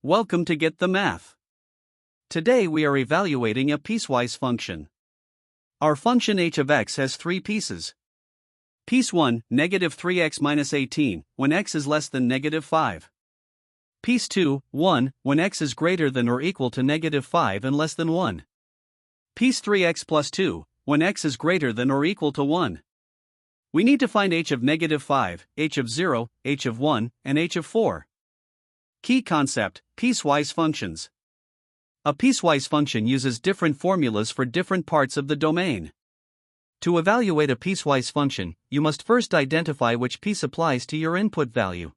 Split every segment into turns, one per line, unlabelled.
Welcome to Get the Math. Today we are evaluating a piecewise function. Our function h of x has three pieces. Piece 1, negative 3x minus 18, when x is less than negative 5. Piece 2, 1, when x is greater than or equal to negative 5 and less than 1. Piece 3x plus 2, when x is greater than or equal to 1. We need to find h of negative 5, h of 0, h of 1, and h of 4. Key concept: piecewise functions. A piecewise function uses different formulas for different parts of the domain. To evaluate a piecewise function, you must first identify which piece applies to your input value.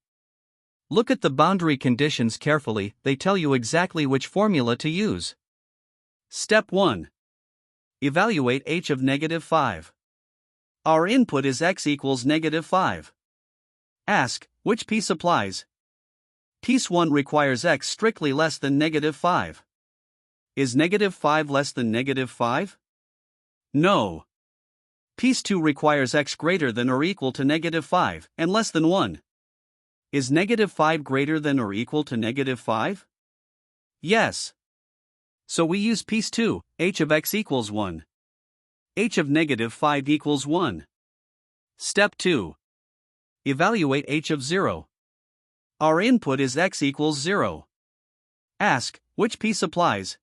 Look at the boundary conditions carefully, they tell you exactly which formula to use. Step 1. Evaluate h of negative 5. Our input is x equals negative 5. Ask, which piece applies? Piece 1 requires x strictly less than negative 5. Is negative 5 less than negative 5? No. Piece 2 requires x greater than or equal to negative 5 and less than 1. Is negative 5 greater than or equal to negative 5? Yes. So we use piece 2, h of x equals 1. H of negative 5 equals 1. Step 2. Evaluate h of 0. Our input is x equals 0. Ask, which piece applies?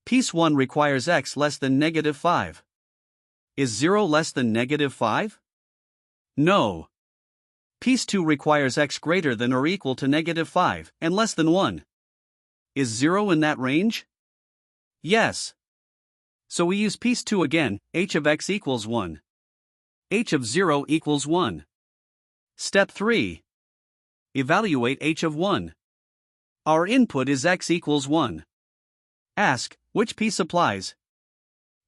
Piece 1 requires x less than negative 5. Is 0 less than negative 5? No. Piece 2 requires x greater than or equal to negative 5 and less than 1. Is 0 in that range? Yes. So we use piece 2 again, h of x equals 1. H of 0 equals 1. Step 3. Evaluate h of 1. Our input is x equals 1. Ask, which piece applies?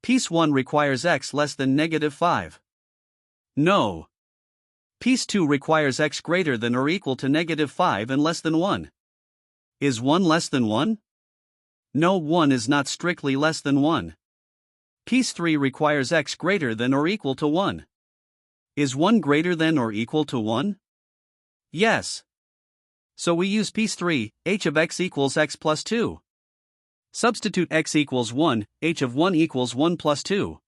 Piece 1 requires x less than negative 5. No. Piece 2 requires x greater than or equal to negative 5 and less than 1. Is 1 less than 1? No, 1 is not strictly less than 1. Piece 3 requires x greater than or equal to 1. Is 1 greater than or equal to 1? Yes. So we use piece 3, h of x equals x plus 2. Substitute x equals 1, h of 1 equals 1 plus 2.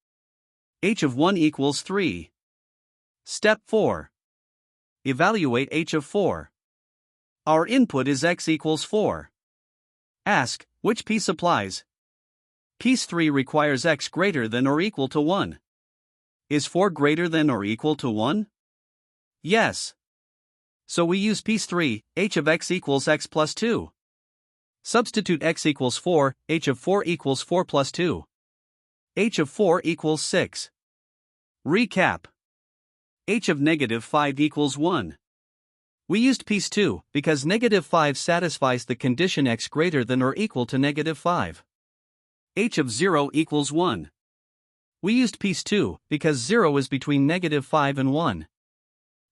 H of 1 equals 3. Step 4. Evaluate h of 4. Our input is x equals 4. Ask, which piece applies? Piece 3 requires x greater than or equal to 1. Is 4 greater than or equal to 1? Yes. So we use piece 3, h of x equals x plus 2. Substitute x equals 4, h of 4 equals 4 plus 2. H of 4 equals 6. Recap. H of negative 5 equals 1. We used piece 2 because negative 5 satisfies the condition x greater than or equal to negative 5. H of 0 equals 1. We used piece 2 because 0 is between negative 5 and 1.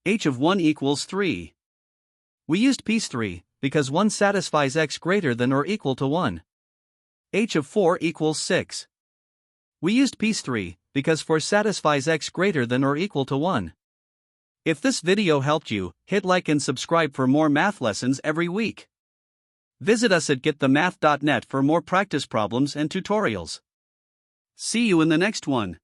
H of 1 equals 3. We used piece 3 because 1 satisfies x greater than or equal to 1. H of 4 equals 6. We used piece 3 because 4 satisfies x greater than or equal to 1. If this video helped you, hit like and subscribe for more math lessons every week. Visit us at getthemath.net for more practice problems and tutorials. See you in the next one.